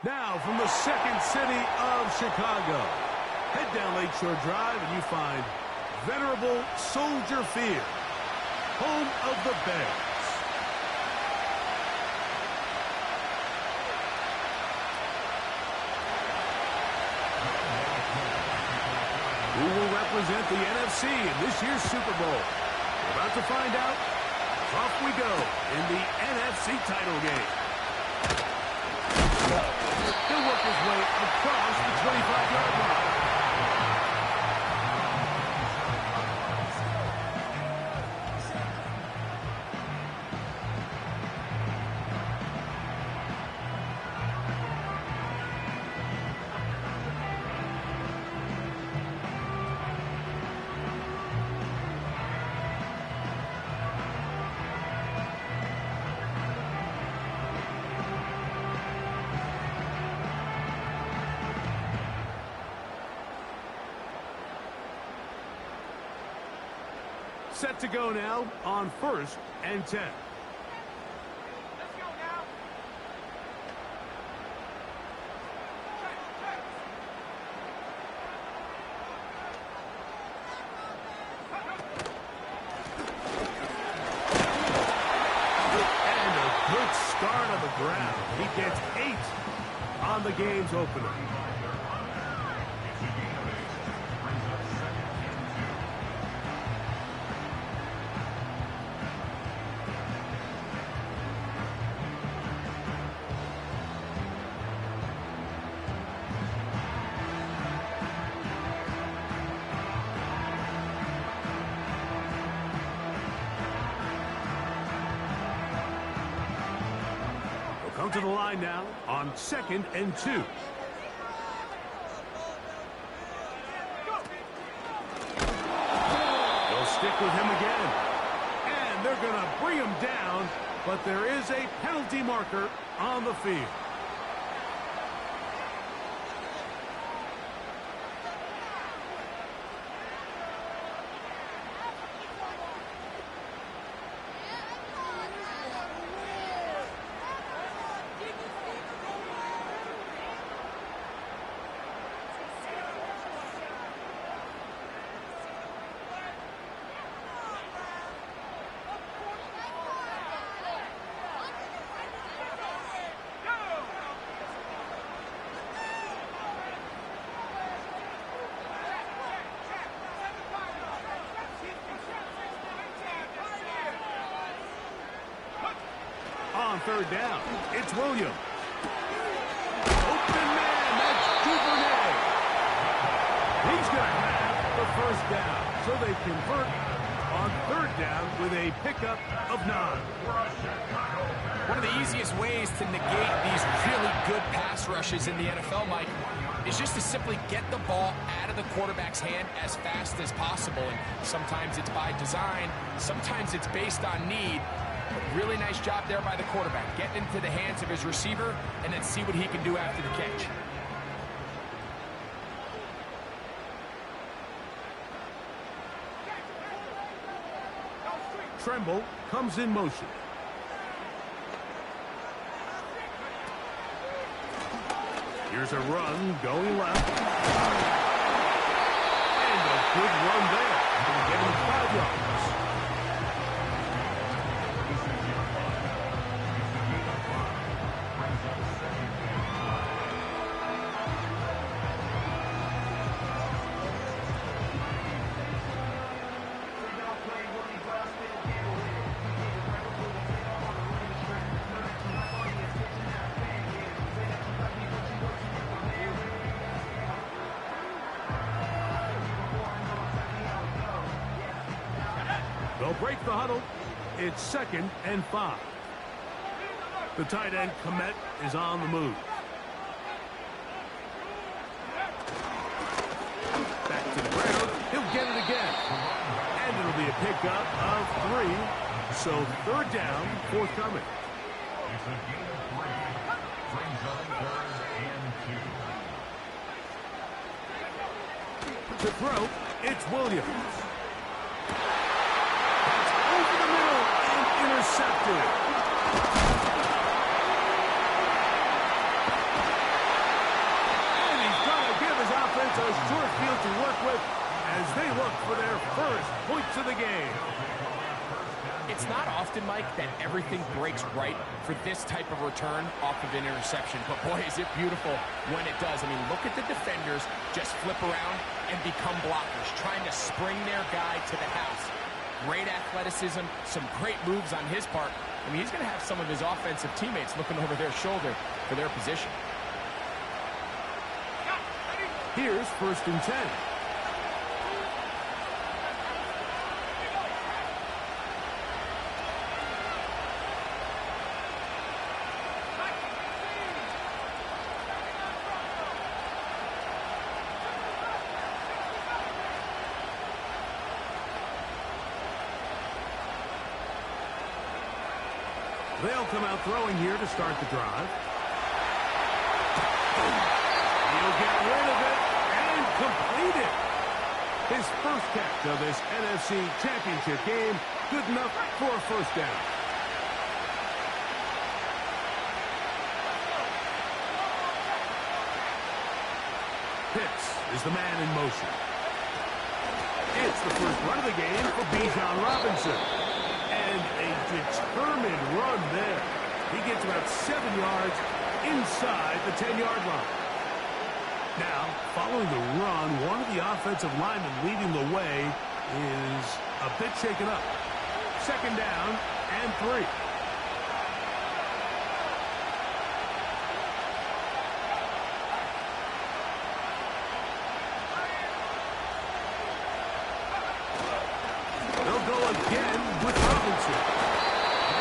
Now from the second city of Chicago, head down Lakeshore Drive and you find venerable Soldier Field, home of the Bears. Who will represent the NFC in this year's Super Bowl? We're about to find out. Off we go in the NFC title game. He'll work his way across the 25-yard line. Set to go now on 1st and 10. Let's go now. And a good start on the ground. He gets 8 on the game's opener. Come to the line now on 2nd and 2. They'll stick with him again. And they're going to bring him down, but there is a penalty marker on the field. On 3rd down, it's Williams. Open man, that's Duvernay. He's going to have the 1st down. So they convert on 3rd down with a pickup of 9. One of the easiest ways to negate these really good pass rushes in the NFL, Mike, is just to simply get the ball out of the quarterback's hand as fast as possible. And sometimes it's by design, sometimes it's based on need. But really nice job there by the quarterback. Get into the hands of his receiver and then see what he can do after the catch. Tremble comes in motion. Here's a run going left. And a good run there. Get him 5 yards. They'll break the huddle. It's 2nd and 5. The tight end, Komet, is on the move. Back to the ground. He'll get it again. And it'll be a pickup of 3. So 3rd down, forthcoming. To throw, it's Williams. Intercepted. They look for their first points of the game. It's not often, Mike, that everything breaks right for this type of return off of an interception. But, boy, is it beautiful when it does. I mean, look at the defenders just flip around and become blockers, trying to spring their guy to the house. Great athleticism, some great moves on his part. I mean, he's going to have some of his offensive teammates looking over their shoulder for their position. Here's 1st and 10. They'll come out throwing here to start the drive. He'll get rid of it and complete it. His first catch of this NFC Championship game, good enough for a 1st down. Pitts is the man in motion. It's the first run of the game for Bijan Robinson. And a determined run there. He gets about 7 yards inside the 10-yard line. Now, following the run, one of the offensive linemen leading the way is a bit shaken up. 2nd down and 3. They'll go again with Robinson.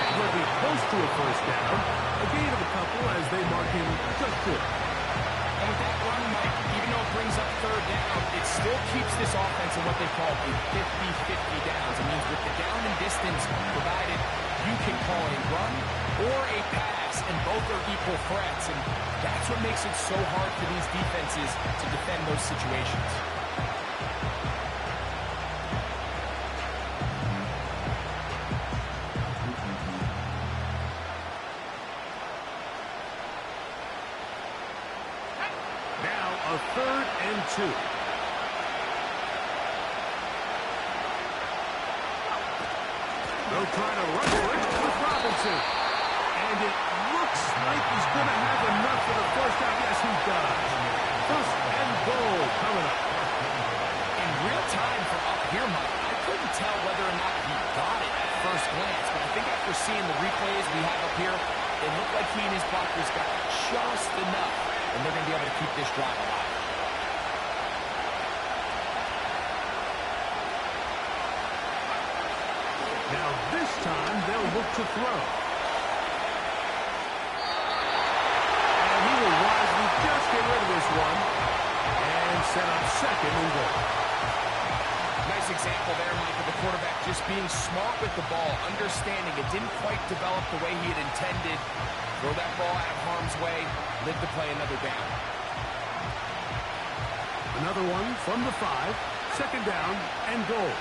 And he'll be close to a 1st down. A gain of a couple as they mark him just short. And with that run, Mike, even though it brings up 3rd down, it still keeps this offense in what they call a 50-50 downs. It means with the down and distance provided, you can call a run or a pass, and both are equal threats. And that's what makes it so hard for these defenses to defend those situations. A 3rd and 2. They'll try to run for it with Robinson. And it looks like he's going to have enough for the 1st down. Yes, he does. 1st and goal coming up. In real time from up here, Mike, I couldn't tell whether or not he got it at first glance. But I think after seeing the replays we have up here, it looked like he and his blockers got just enough. And they're going to be able to keep this drive alive. Now this time they'll look to throw. And he will wisely just get rid of this one and set up 2nd and goal. Nice example there, Mike, of the quarterback just being smart with the ball, understanding it didn't quite develop the way he had intended. Throw that ball out of harm's way, live to play another down. Another one from the 5, 2nd down and goal.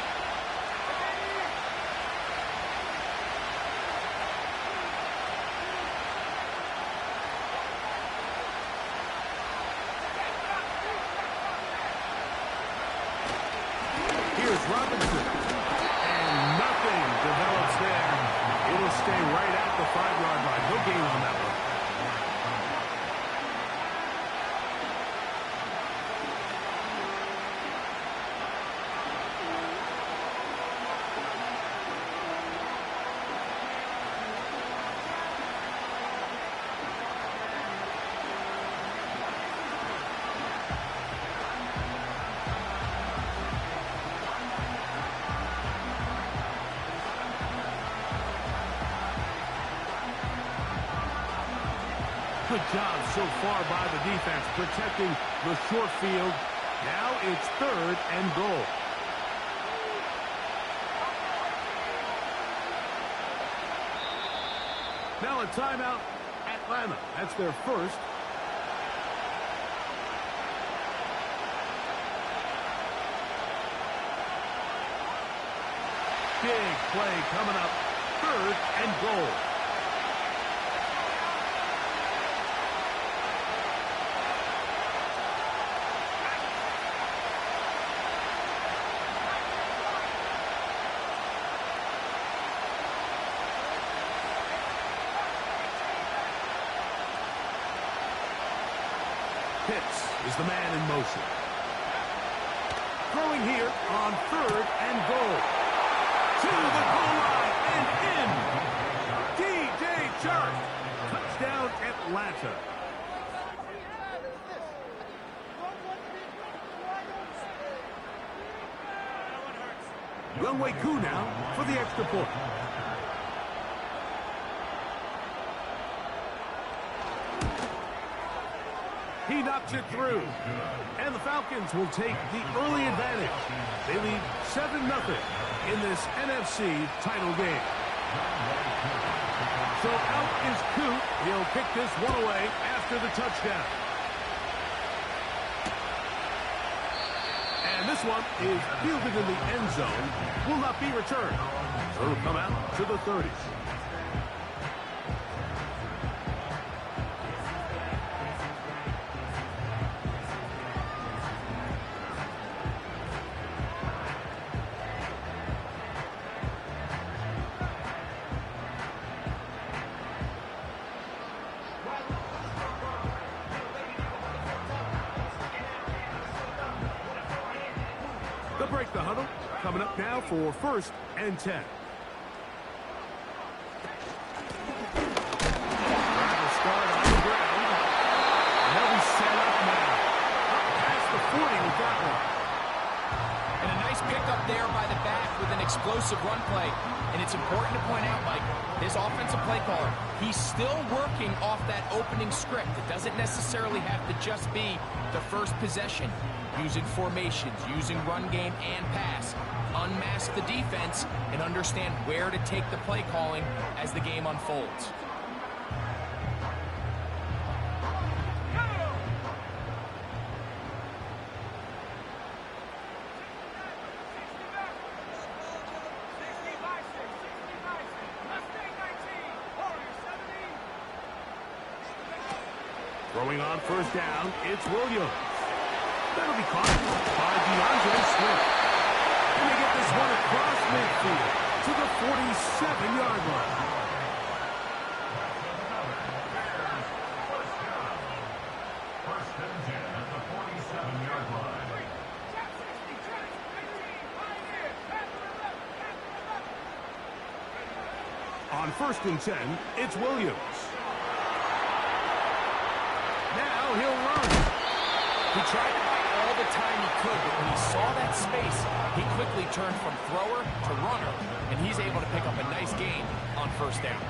Here's Robinson. And nothing develops there. It'll stay right at the 5-yard line. No gain on that one. Good job so far by the defense protecting the short field. Now it's 3rd and goal. Now a timeout, Atlanta. That's their first. Big play coming up. 3rd and goal. Pitts is the man in motion. Throwing here on 3rd and goal. To the goal line and in. DJ Chark. Touchdown Atlanta. Younghoe Koo now for the extra point. He knocks it through. And the Falcons will take the early advantage. They lead 7-0 in this NFC title game. So out is Koo. He'll kick this one away after the touchdown. And this one is fielded in the end zone. Will not be returned. So it'll come out to the 30s. They'll break the huddle. Coming up now for 1st and 10. Drive start on the ground. And they'll be set up now. Up past the 40 with that one. And a nice pickup there by the back with an explosive run play. And it's important to point out, Mike, this offensive play caller, he's still working off that opening script. It doesn't necessarily have to just be the first possession. Using formations, using run game and pass. Unmask the defense and understand where to take the play calling as the game unfolds. Throwing on 1st down, it's Williams. That'll be caught by DeAndre Swift. And they get this one across midfield to the 47-yard line. First and 10 at the 47-yard line. On 1st and 10, it's Williams. Now he'll run. He tried to buy all the time he could, but when he saw that space, he quickly turned from thrower to runner, and he's able to pick up a nice gain on 1st down.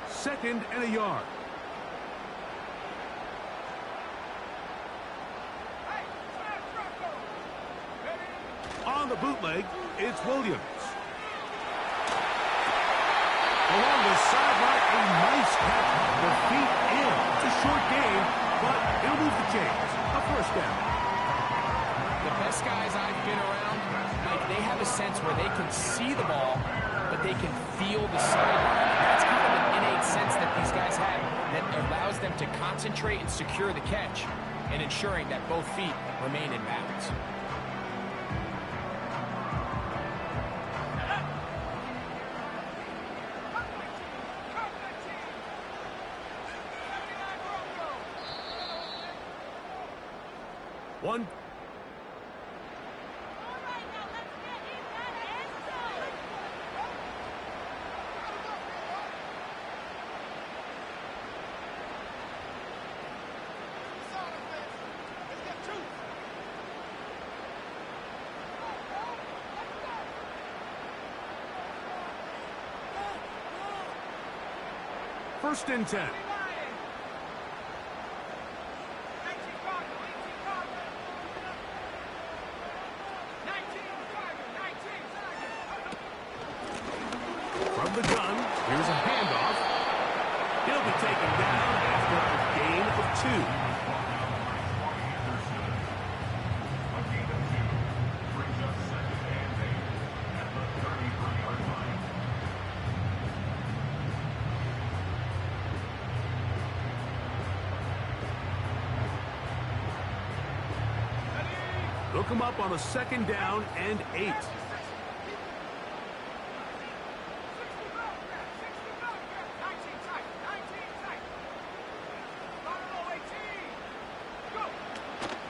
Second and a yard. On the bootleg, it's Williams. Along the sideline, a nice catch. The feet in. It's a short game, but it'll move the chains. A 1st down. The best guys I've been around, Mike, they have a sense where they can see the ball, but they can feel the sideline. That's kind of an innate sense that these guys have that allows them to concentrate and secure the catch and ensuring that both feet remain in balance. One. First and 10. From the gun, here's a handoff. He'll be taken down after a gain of 2. Hook him up on a 2nd down and 8.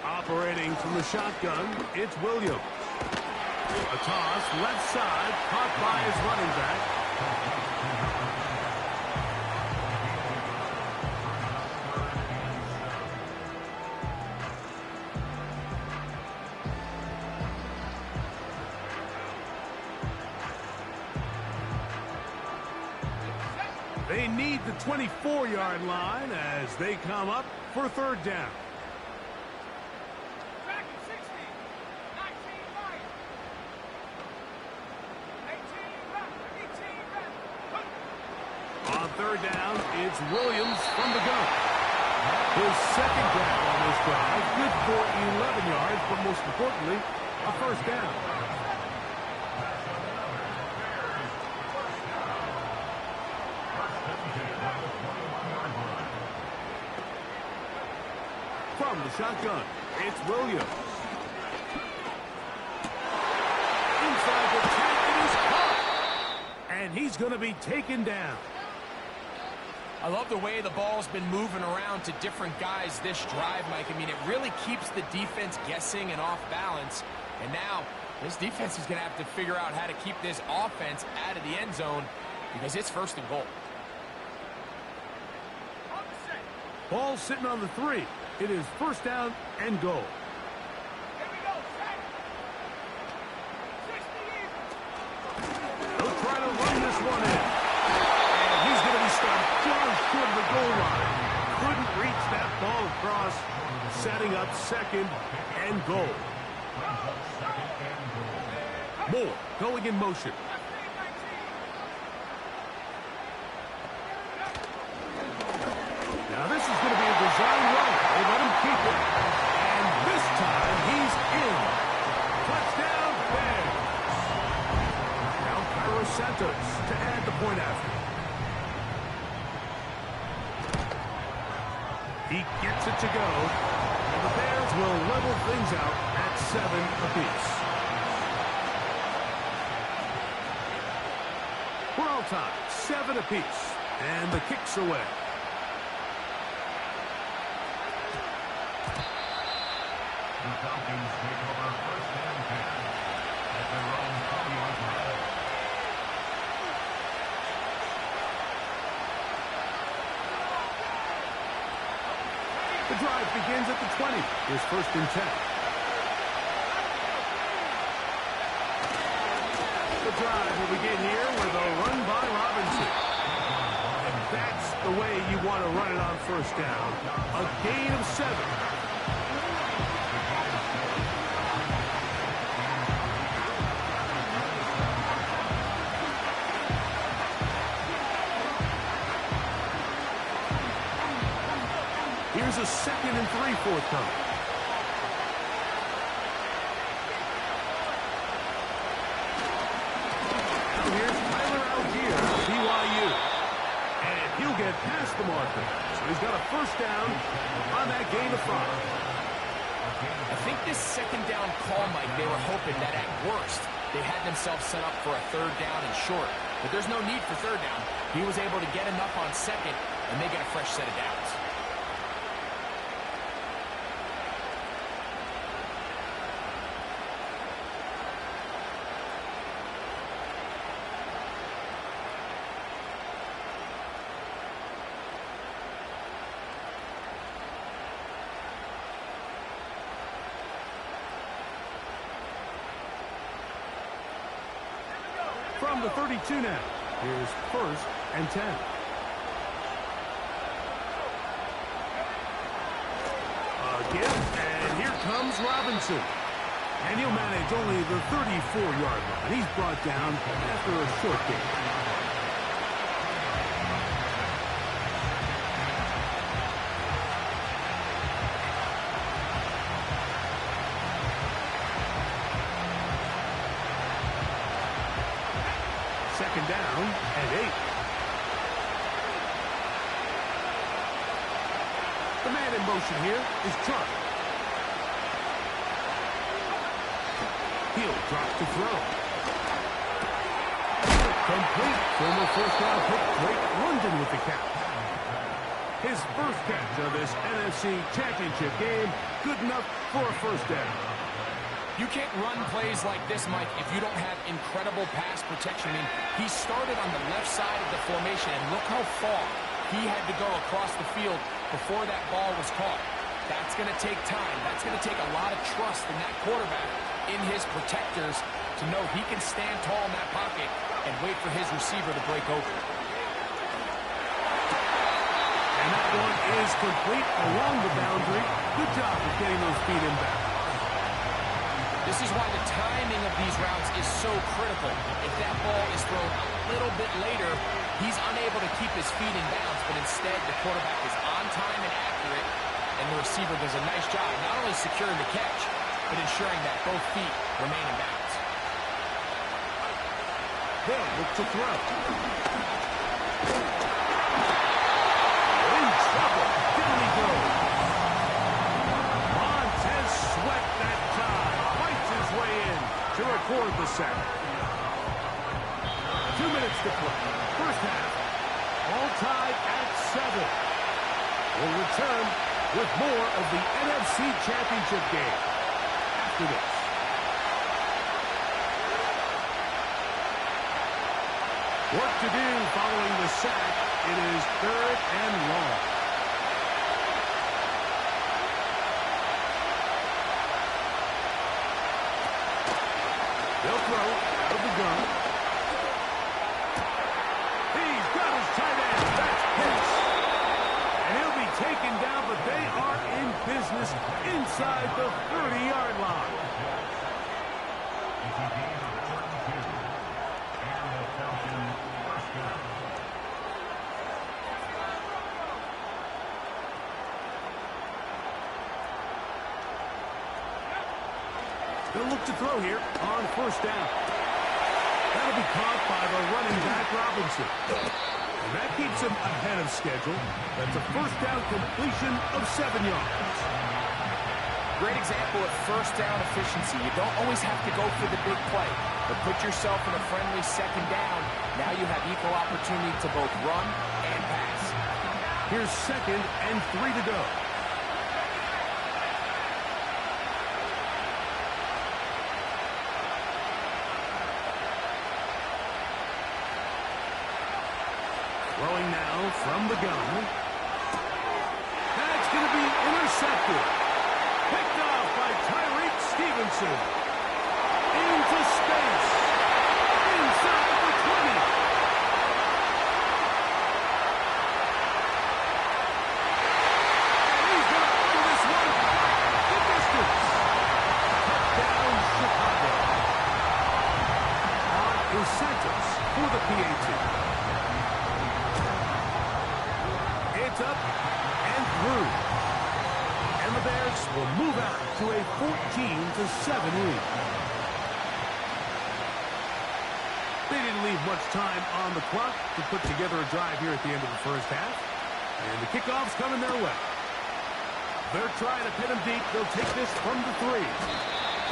Operating from the shotgun, it's Williams. A toss, left side, caught by his running back. They need the 24-yard line as they come up for 3rd down. On 3rd down, it's Williams from the gun. His 2nd down on this drive, good for 11 yards, but most importantly, a 1st down. From the shotgun, it's Williams. Inside the 10, it is caught. And he's going to be taken down. I love the way the ball's been moving around to different guys this drive, Mike. I mean, it really keeps the defense guessing and off balance. And now, this defense is going to have to figure out how to keep this offense out of the end zone because it's 1st and goal. Ball sitting on the 3. It is 1st down and goal. They'll try to run this one in. And he's going to be stopped just short of the goal line. Couldn't reach that ball across, setting up 2nd and goal. Moore going in motion. Now this is going to be a design run. They let him keep it. And this time he's in. Touchdown, Bears. Now Carlos Santos to add the point after. He gets it to go. And the Bears will level things out at 7 apiece. We're all tied, 7 apiece. And the kick's away. The Falcons take over 1st and 10 at their own 20-yard line. The drive begins at the 20. Here's 1st and 10. The drive will begin here with a run by Robinson. And that's the way you want to run it on 1st down. A gain of 7. Here's a 2nd and 3 forthcoming. Now here's Tyler Algier, BYU. And he'll get past the marker. So he's got a 1st down on that gain of 5. I think this 2nd down call, Mike, they were hoping that at worst they had themselves set up for a 3rd down and short. But there's no need for 3rd down. He was able to get enough on 2nd, and they get a fresh set of downs. From the 32 now. Here's 1st and 10. Again, and here comes Robinson. And he'll manage only the 34-yard line. He's brought down after a short gain. Second down and 8. The man in motion here is Chuck. He'll drop to throw. Complete. Former first-round pick Drake London with the catch. His first catch of this NFC Championship game, good enough for a first down. You can't run plays like this, Mike, if you don't have incredible pass protection. I mean, he started on the left side of the formation, and look how far he had to go across the field before that ball was caught. That's going to take time. That's going to take a lot of trust in that quarterback, in his protectors, to know he can stand tall in that pocket and wait for his receiver to break open. And that one is complete along the boundary. Good job of getting those feet in back. This is why the timing of these routes is so critical. If that ball is thrown a little bit later, he's unable to keep his feet in bounds, but instead the quarterback is on time and accurate, and the receiver does a nice job not only securing the catch, but ensuring that both feet remain in bounds. They'll look to throw. In trouble. Down he goes. Montez Sweat that time. Fights his way in to record the sack. 2 minutes to play. First half. All tied at 7. We'll return with more of the NFC Championship game after this. Work to do following the sack. It is 3rd and long. They'll throw out of the gun. He's got his tight end. That's Pitts. And he'll be taken down, but they are in business inside the 30-yard line. They'll look to throw here on first down. That'll be caught by the running back Robinson. And that keeps him ahead of schedule. That's a first down completion of 7 yards. Great example of first down efficiency. You don't always have to go for the big play, but put yourself in a friendly second down. Now you have equal opportunity to both run and pass. Here's 2nd and 3 to go. Throwing now from the gun. That's going to be intercepted. Picked off by Tyreek Stevenson. Into space. Inside the 20. And he's going to throw this one the distance. Touchdown, Chicago. On is Santos for the PAT. It's up and through. And the Bears will move out to a 14-7 lead. They didn't leave much time on the clock to put together a drive here at the end of the first half. And the kickoff's coming their way. They're trying to pin him deep. They'll take this from the 3.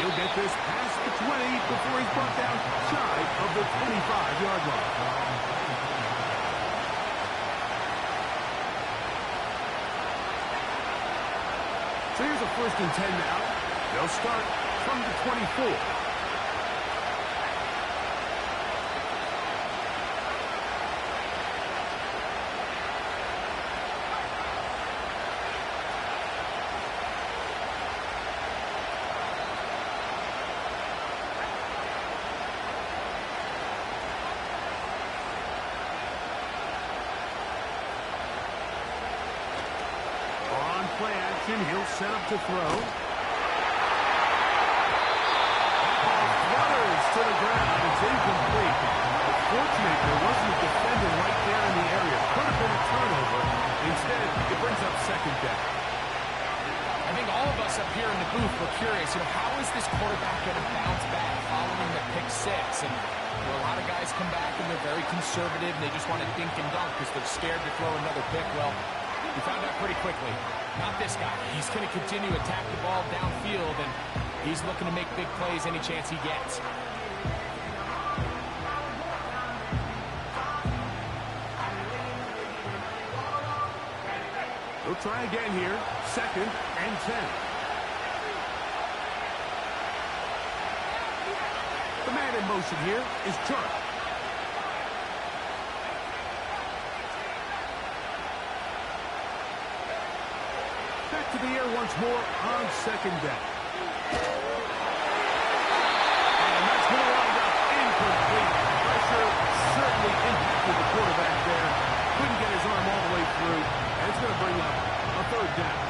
He'll get this past the 20 before he's brought down shy of the 25-yard line. So here's a 1st and 10 now. They'll start from the 24. Play action, he'll set up to throw. Flutters to the ground, it's incomplete. Fortunately, there wasn't a defender right there in the area. Could have been a turnover. Instead, it brings up 2nd down. I think all of us up here in the booth were curious, how is this quarterback going to bounce back following the pick 6? And a lot of guys come back and they're very conservative and they just want to dink and dunk because they're scared to throw another pick. Well, we found out pretty quickly. Not this guy. He's going to continue to attack the ball downfield, and he's looking to make big plays any chance he gets. They'll try again here. 2nd and 10. The man in motion here is Chark. Back to the air once more on 2nd down. And that's going to wind up incomplete. Pressure certainly impacted the quarterback there. Couldn't get his arm all the way through. And it's going to bring up a 3rd down.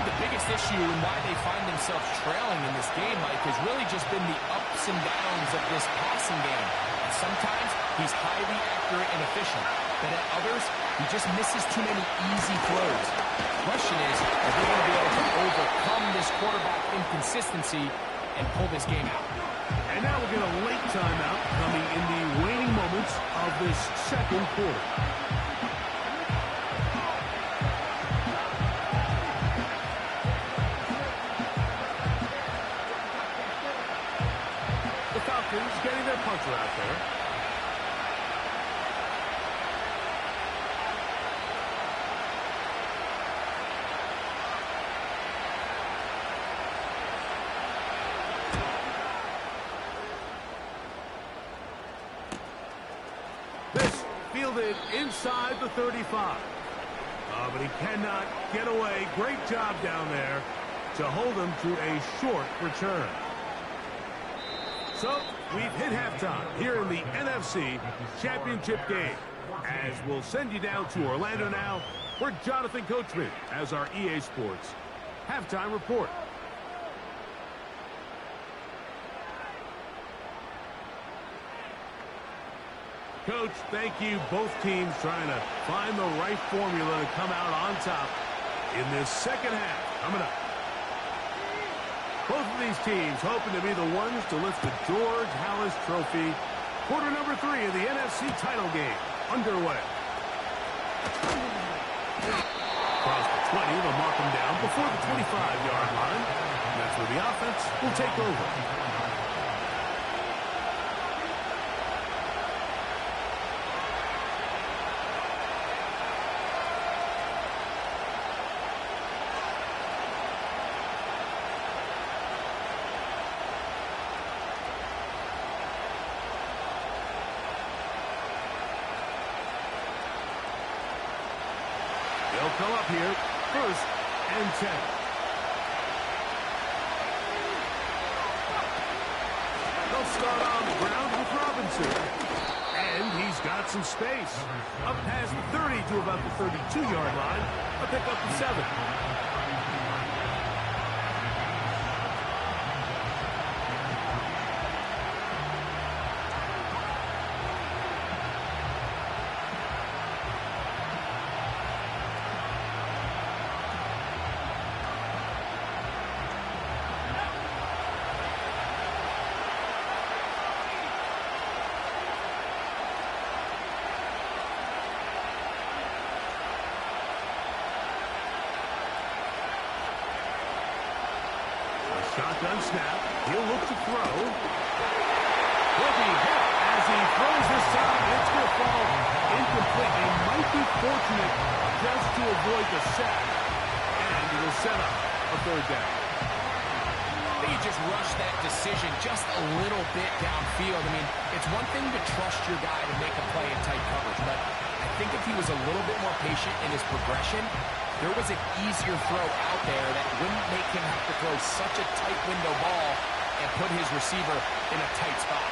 The biggest issue and why they find themselves trailing in this game, Mike, has really just been the ups and downs of this passing game. And sometimes he's highly accurate and efficient, but at others, he just misses too many easy throws. The question is, are they going to be able to overcome this quarterback inconsistency and pull this game out? And now we'll get a late timeout coming in the waning moments of this 2nd quarter. The Falcons getting their puncher out there. This fielded inside the 35. But he cannot get away. Great job down there to hold him to a short return. So, we've hit halftime here in the NFC Championship game. As we'll send you down to Orlando now for Jonathan Coachman as our EA Sports halftime report. Coach, thank you. Both teams trying to find the right formula to come out on top in this 2nd half. Coming up. Both of these teams hoping to be the ones to lift the George Halas Trophy. Quarter number 3 of the NFC title game underway. Across the 20, they'll mark them down before the 25-yard line. And that's where the offense will take over. They'll come up here, 1st and 10. They'll start on the ground with Robinson. And he's got some space. Up past the 30 to about the 32-yard line. A pick up to 7. Shotgun snap. He'll look to throw. He'll be hit as he throws this time. It's going to fall incomplete. They might be fortunate just to avoid the sack. And it'll set up a 3rd down. I think he just rushed that decision just a little bit downfield. I mean, it's one thing to trust your guy to make a play in tight coverage, but I think if he was a little bit more patient in his progression, there was an easier throw out there that wouldn't make him have to throw such a tight window ball and put his receiver in a tight spot.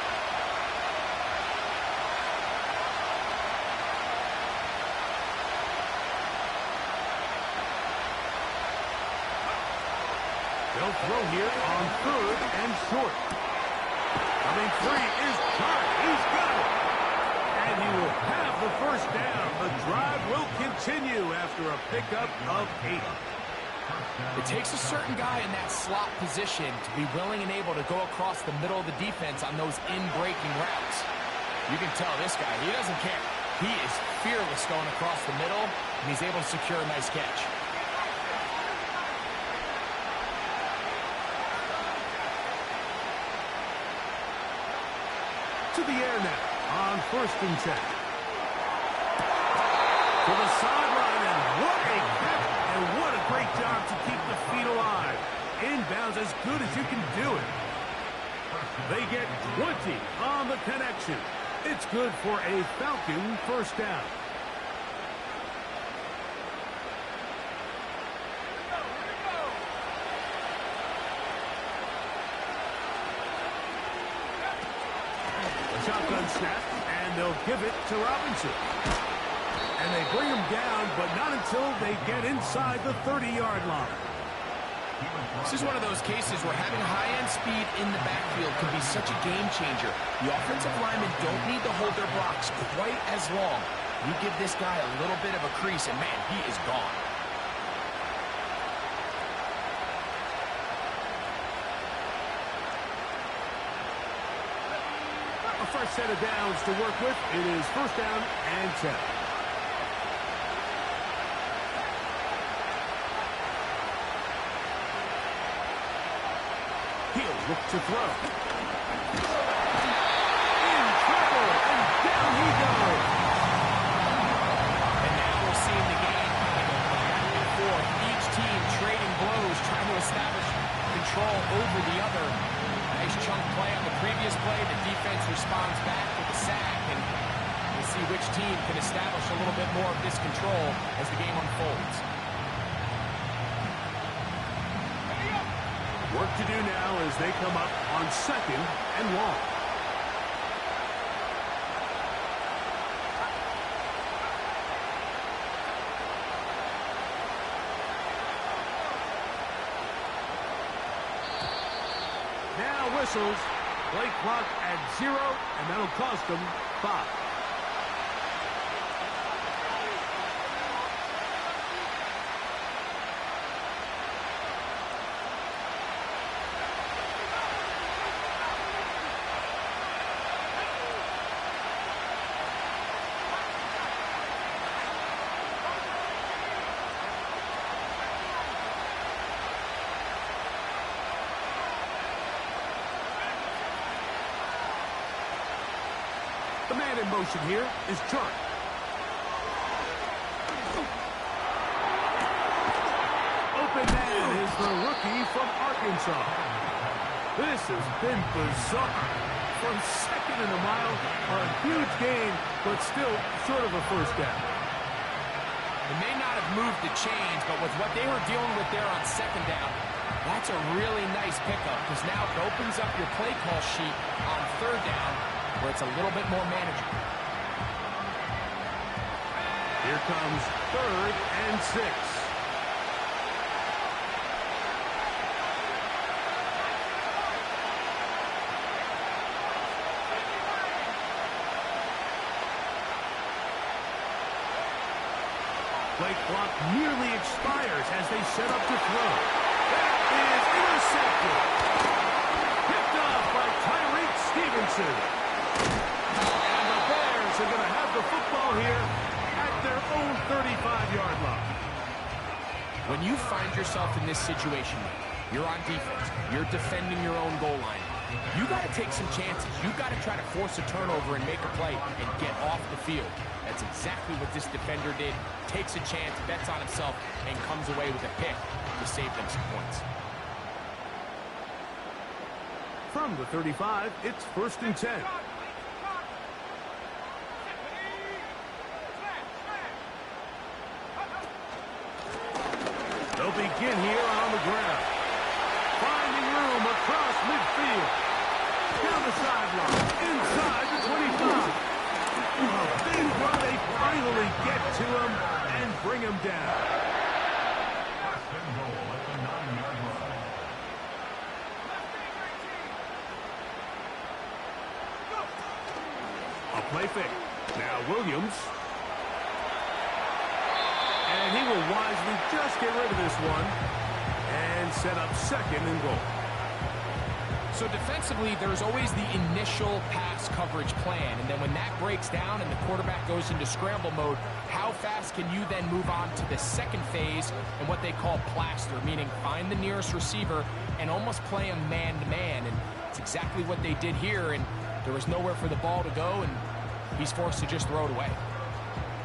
They'll throw here on 3rd and short. Coming free is Chark. He's got it. And he will have the 1st down. The drive will continue after a pickup of 8. It takes a certain guy in that slot position to be willing and able to go across the middle of the defense on those in-breaking routes. You can tell this guy, he doesn't care. He is fearless going across the middle, and he's able to secure a nice catch. the air now on 1st and 10. To the sideline, and what a catch, and what a great job to keep the feet alive. Inbounds as good as you can do it. They get 20 on the connection. It's good for a Falcon first down. Shotgun snap, and they'll give it to Robinson. And they bring him down, but not until they get inside the 30-yard line. This is one of those cases where having high-end speed in the backfield can be such a game changer. The offensive linemen don't need to hold their blocks quite as long. You give this guy a little bit of a crease, and man, he is gone. A fresh set of downs to work with. It is 1st down and 10. He'll look to throw. In trouble, and down he goes. And now we're seeing the game kind of go back and forth. Each team trading blows, trying to establish control over the other. Nice chunk play on the previous play. The defense responds back with a sack, and we'll see which team can establish a little bit more of this control as the game unfolds. Work to do now as they come up on 2nd and long. Now whistles. Play clock at 0, and that'll cost them 5. The man in motion here is Chart. Open man is the rookie from Arkansas. This has been bizarre. From 2nd and a mile, a huge gain, but still short of a first down. They may not have moved the chains, but with what they were dealing with there on 2nd down, that's a really nice pickup because now it opens up your play call sheet on 3rd down, where it's a little bit more manageable. Here comes 3rd and 6. Play clock nearly expires as they set up to throw. That is intercepted. Picked off by Tyreek Stevenson. And the Bears are going to have the football here at their own 35-yard line. When you find yourself in this situation, you're on defense, you're defending your own goal line, you got to take some chances. You got to try to force a turnover and make a play and get off the field. That's exactly what this defender did. Takes a chance, bets on himself, and comes away with a pick to save them some points. From the 35, it's 1st and 10. They'll begin here on the ground. Finding room across midfield. Down the sideline. Inside the 25. A big run. They finally get to him and bring him down. A play fake. Now Williams. And he will wisely just get rid of this one and set up 2nd and goal. So defensively, there's always the initial pass coverage plan, and then when that breaks down and the quarterback goes into scramble mode, how fast can you then move on to the second phase and what they call plaster, meaning find the nearest receiver and almost play him man-to-man, and it's exactly what they did here, and There was nowhere for the ball to go, and he's forced to just throw it away.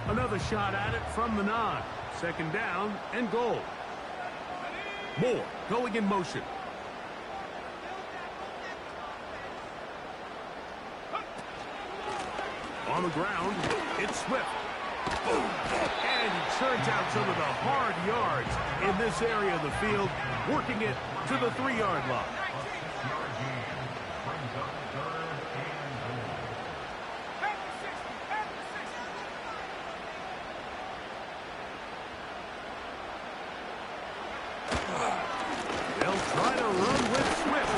Another shot at it from the 9. Second down and goal. Moore going in motion. On the ground, it's Swift. And he churns out some of the hard yards in this area of the field, working it to the 3-yard line. They'll try to run with Swift.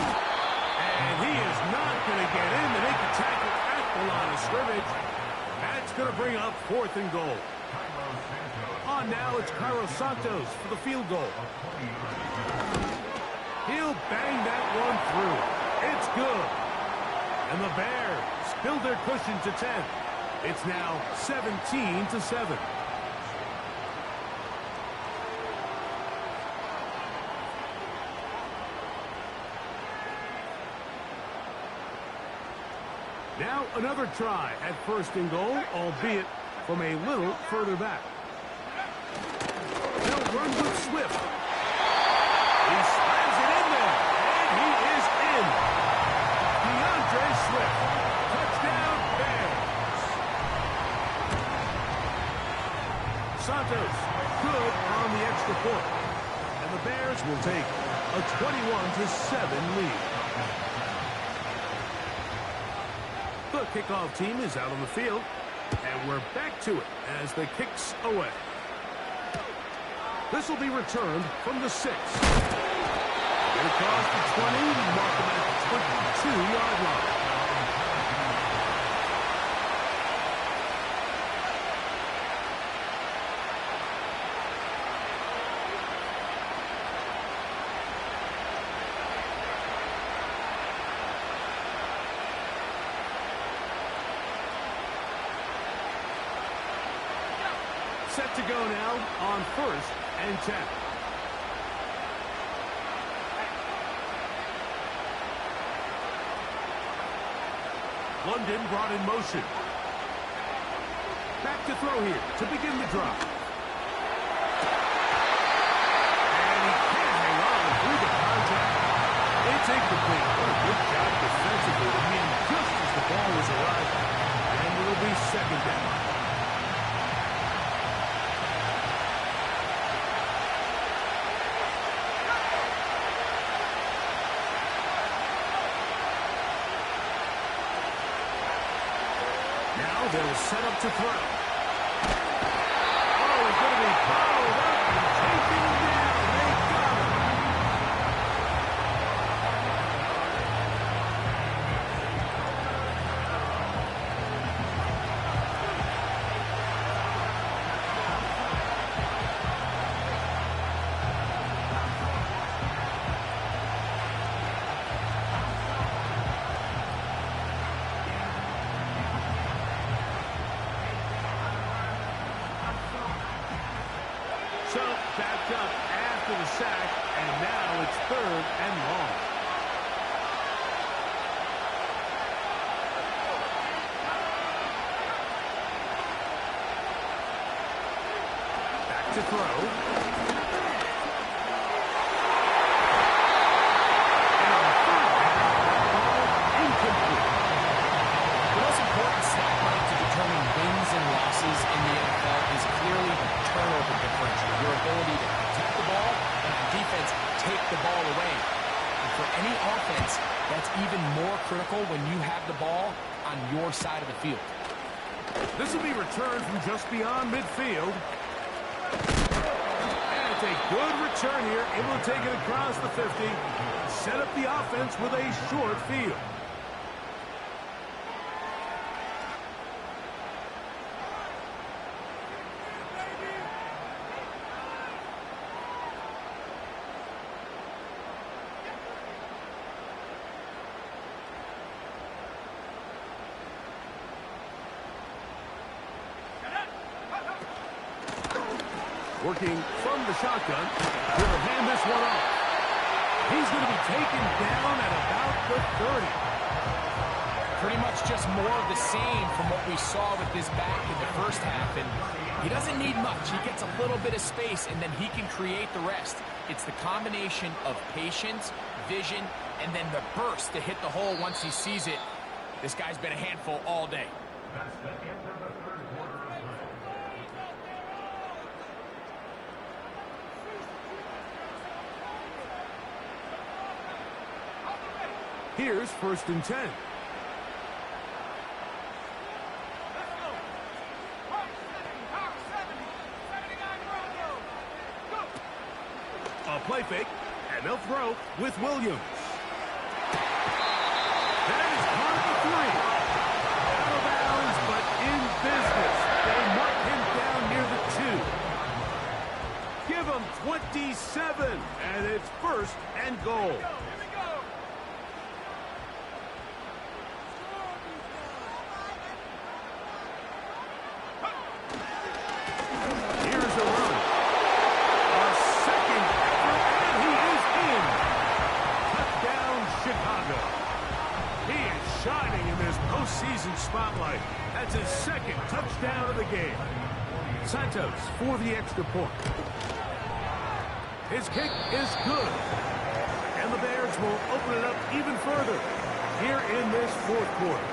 And he is not going to get in to make the tackle at the line of scrimmage. That's going to bring up 4th and goal. On now, it's Cairo Santos for the field goal. He'll bang that one through. It's good. And the Bears build their cushion to 10. It's now 17-7. Now another try at 1st and goal, albeit from a little further back. They'll run with Swift. He slams it in there, and he is in. DeAndre Swift. Touchdown, Bears. Santos, good on the extra point. And the Bears will take a 21-7 lead. The kickoff team is out on the field, and we're back to it as the kick's away. This will be returned from the 6. Get across the 20, mark him at the 22-yard line. Set to go now on 1st and 10. London brought in motion. Back to throw here to begin the drive. And he can't hang on through the contact. It's incomplete. What a good job defensively to him just as the ball was arriving. And it'll be 2nd down. They'll set up to throw. Oh, he's going to be fouled up and taken down. They got him. So, backed up after the sack, and now it's 3rd and long. Back to throw. And on 3rd down, incomplete. The most important stat line to determine wins and losses in the NFL is clearly turnover differential, your ability to protect the ball and on defense take the ball away. And for any offense, that's even more critical when you have the ball on your side of the field. This will be returned from just beyond midfield. And it's a good return here. Able to take it across the 50. Set up the offense with a short field. Working from the shotgun, he'll hand this one off. He's going to be taken down at about the 30. Pretty much just more of the same from what we saw with his back in the first half. And he doesn't need much. He gets a little bit of space, and then he can create the rest. It's the combination of patience, vision, and then the burst to hit the hole once he sees it. This guy's been a handful all day. That's the end of the third quarter of play. Here's 1st and 10. A play fake, and they'll throw with Williams. That is caught at the 3. Out of bounds, but in business. They mark him down near the 2. Give him 27, and it's 1st and goal. Postseason spotlight. That's his 2nd touchdown of the game. Santos for the extra point. His kick is good. And the Bears will open it up even further here in this 4th quarter.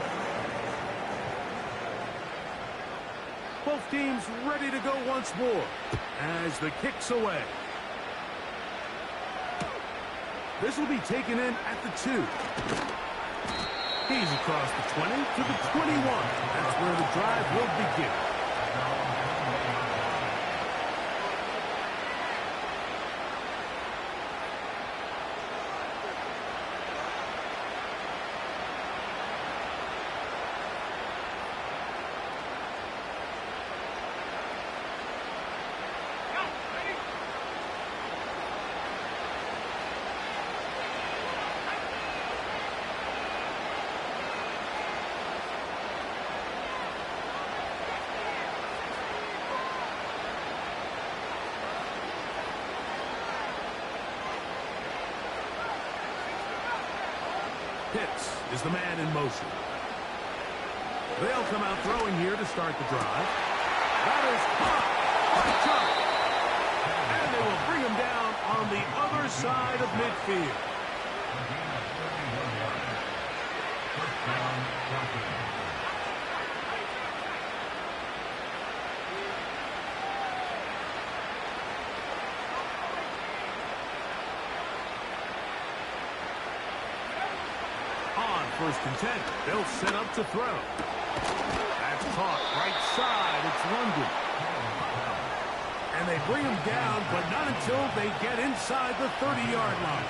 Both teams ready to go once more as the kick's away. This will be taken in at the 2. He's across the 20 to the 21. That's where the drive will begin. Pitts is the man in motion. They'll come out throwing here to start the drive. That is caught. And they will bring him down on the other side of midfield. On 1st and 10, they'll set up to throw. That's caught right side. It's London. And they bring him down, but not until they get inside the 30-yard line.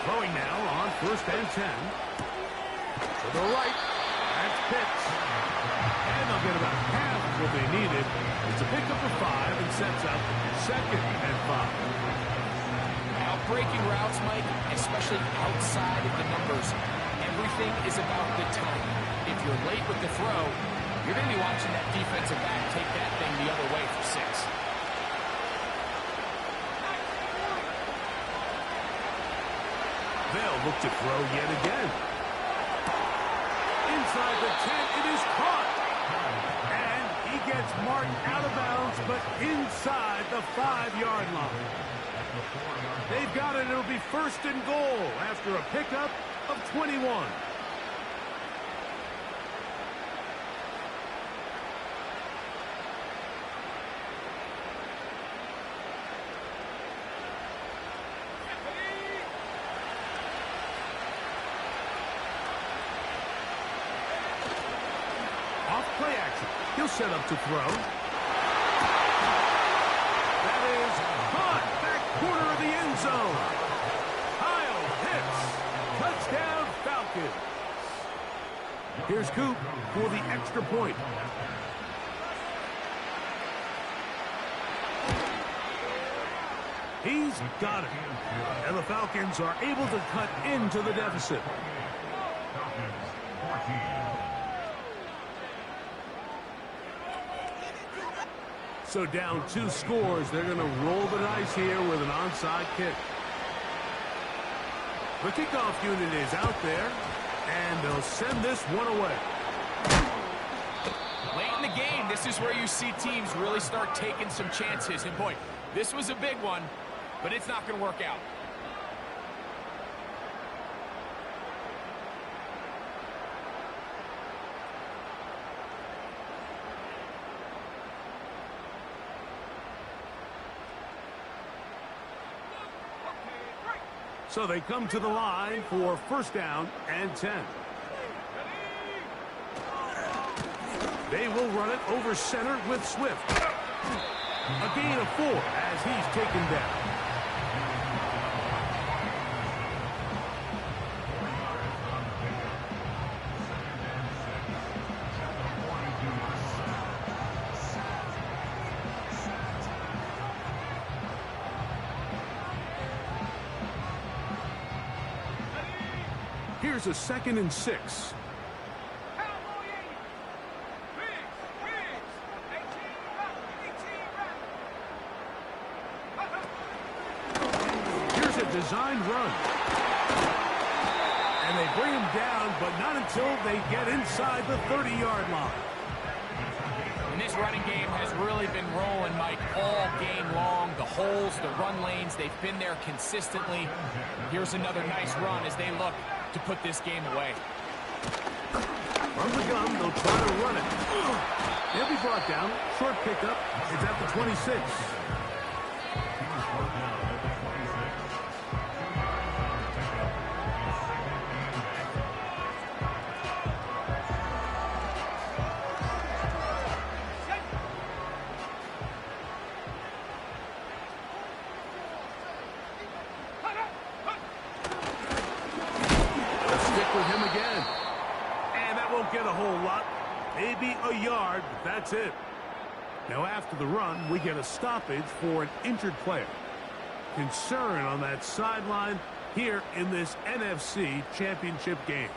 Throwing now on 1st and 10. To the right. That's Pitts. And they'll get about half of what they needed. It's a pickup of 5 and sets up 2nd and 5. Breaking routes, Mike, especially outside of the numbers, everything is about the timing. If you're late with the throw, you're going to be watching that defensive back take that thing the other way for 6. They'll look to throw yet again. Inside the 10, it is caught. And he gets marked out of bounds, but inside the 5-yard line. They've got it. It'll be 1st and goal after a pickup of 21. Off play action. He'll set up to throw. That is caught. Corner of the end zone. Kyle Pitts. Touchdown Falcons. Here's Coop for the extra point. He's got it. And the Falcons are able to cut into the deficit. So down 2 scores. They're going to roll the dice here with an onside kick. The kickoff unit is out there, and they'll send this one away. Late in the game, this is where you see teams really start taking some chances. And boy, this was a big one, but it's not going to work out. So they come to the line for first down and 10. They will run it over center with Swift. A gain of 4 as he's taken down. Here's a 2nd and 6. Here's a designed run. And they bring him down, but not until they get inside the 30-yard line. And this running game has really been rolling, Mike, all game long. The holes, the run lanes, they've been there consistently. Here's another nice run as they look to put this game away. From the gun, they'll try to run it. He'll be brought down. Short pickup. It's at the 26. Get a whole lot, maybe a yard, but that's it. Now after the run, we get a stoppage for an injured player. Concern on that sideline here in this NFC championship game.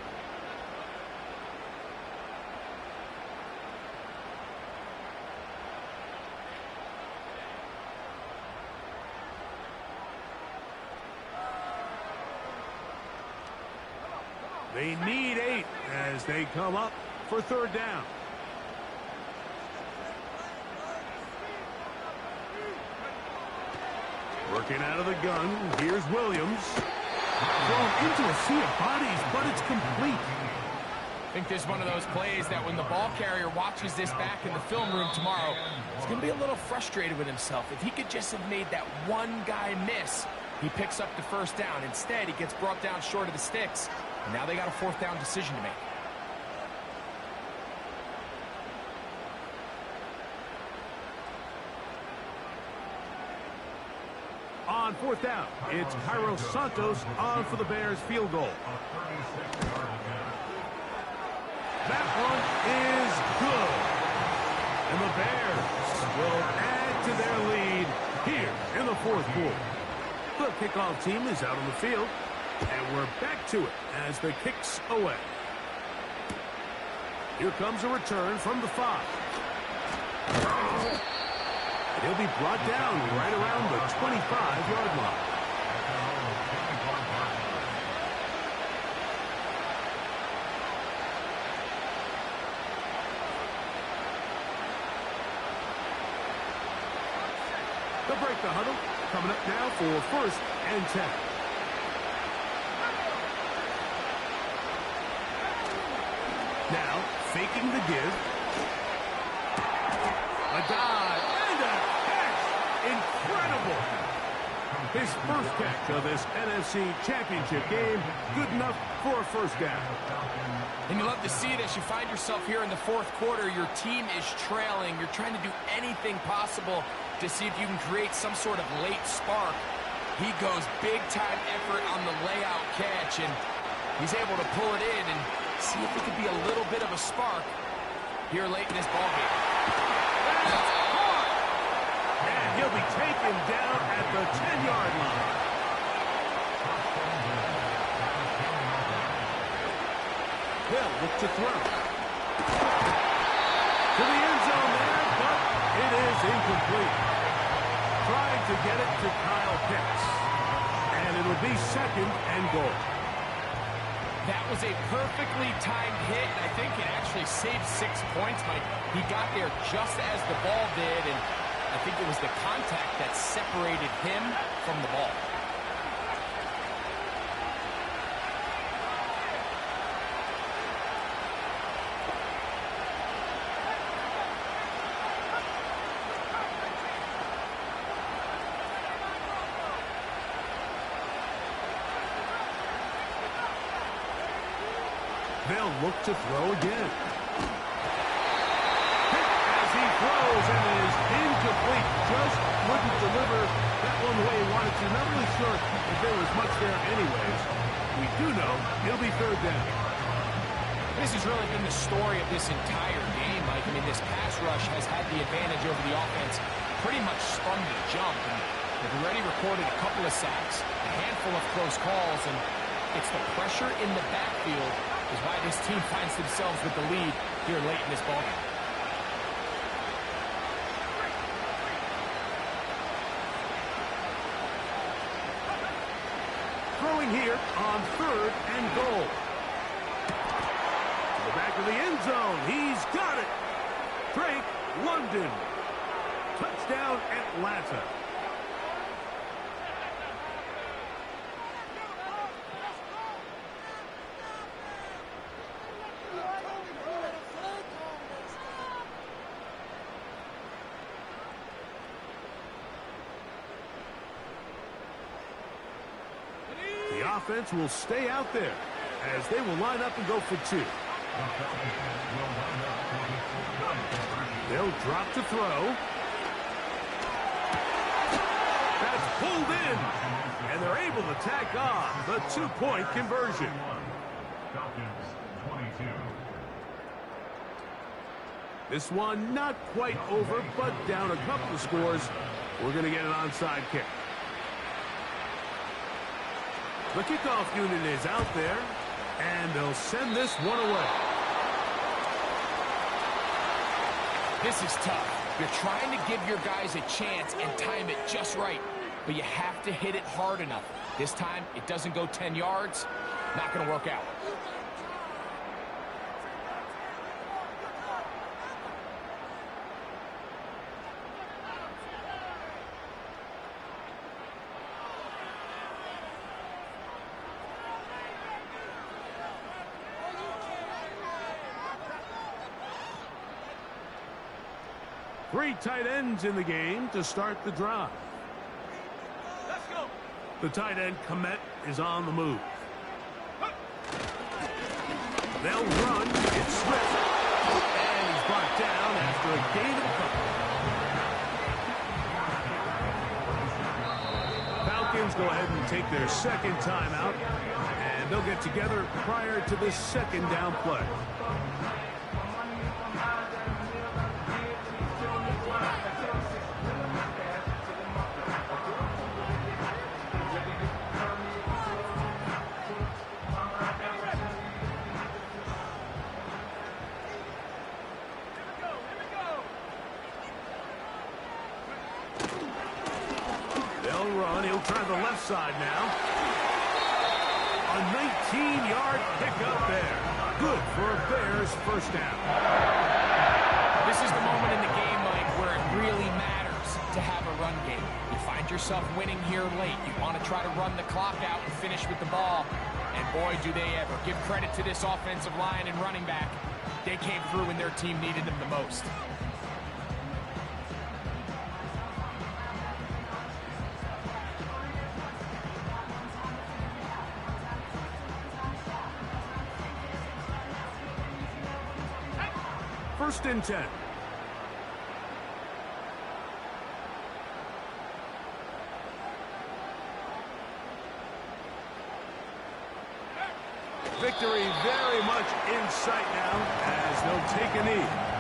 They need 8 as they come up for third down. Working out of the gun, here's Williams. Thrown into a sea of bodies, but it's complete. I think this is one of those plays that when the ball carrier watches this back in the film room tomorrow, he's going to be a little frustrated with himself. If he could just have made that one guy miss, he picks up the first down. Instead, he gets brought down short of the sticks. And now they got a 4th down decision to make. On 4th down, it's Cairo Santos on for the Bears field goal. That one is good. And the Bears will add to their lead here in the 4th quarter. The kickoff team is out on the field. And we're back to it as the kick's away. Here comes a return from the 5. He'll be brought down right around the 25-yard line. They'll break the huddle. Coming up now for 1st and 10. Now, faking the give. A dive and a catch. Incredible. His first catch of this NFC Championship game. Good enough for a first down. And you love to see it as you find yourself here in the 4th quarter. Your team is trailing. You're trying to do anything possible to see if you can create some sort of late spark. He goes big-time effort on the layout catch, and he's able to pull it in and see if it could be a little bit of a spark here late in this ballgame. And he'll be taken down at the 10-yard line. He'll look to throw. To the end zone there, but it is incomplete. Trying to get it to Kyle Pitts. And it'll be second and goal. That was a perfectly timed hit, and I think it actually saved 6 points, Mike. He got there just as the ball did, and I think it was the contact that separated him from the ball. They'll look to throw again. Hit as he throws, and it is incomplete. Just wouldn't deliver that one the way he wanted to. Not really sure if there was much there anyways. We do know it'll be third down. This has really been the story of this entire game, Mike. I mean, this pass rush has had the advantage over the offense pretty much from the jump. And they've already recorded a couple of sacks, a handful of close calls, and it's the pressure in the backfield is why this team finds themselves with the lead here late in this ballgame. Throwing here on third and goal. To the back of the end zone. He's got it. Drake London. Touchdown Atlanta. The offense will stay out there as they will line up and go for two. They'll drop to throw. That's pulled in, and they're able to tack on the two-point conversion. Falcons 22. This one not quite over, but down a couple of scores. We're going to get an onside kick. The kickoff unit is out there, and they'll send this one away. This is tough. You're trying to give your guys a chance and time it just right, but you have to hit it hard enough. This time, it doesn't go 10 yards. Not going to work out. Three tight ends in the game to start the drive. Let's go. The tight end, Komet, is on the move. They'll run. It's Swift. And he's brought down after a gain of a couple. Falcons go ahead and take their second timeout, and they'll get together prior to the second down play. Run. He'll try the left side now. A 19-yard pickup there. Good for a Bears first down. This is the moment in the game, Mike, where it really matters to have a run game. You find yourself winning here late. You want to try to run the clock out and finish with the ball. And boy, do they ever. Give credit to this offensive line and running back. They came through when their team needed them the most. First and 10. Victory very much in sight now as they'll take a knee.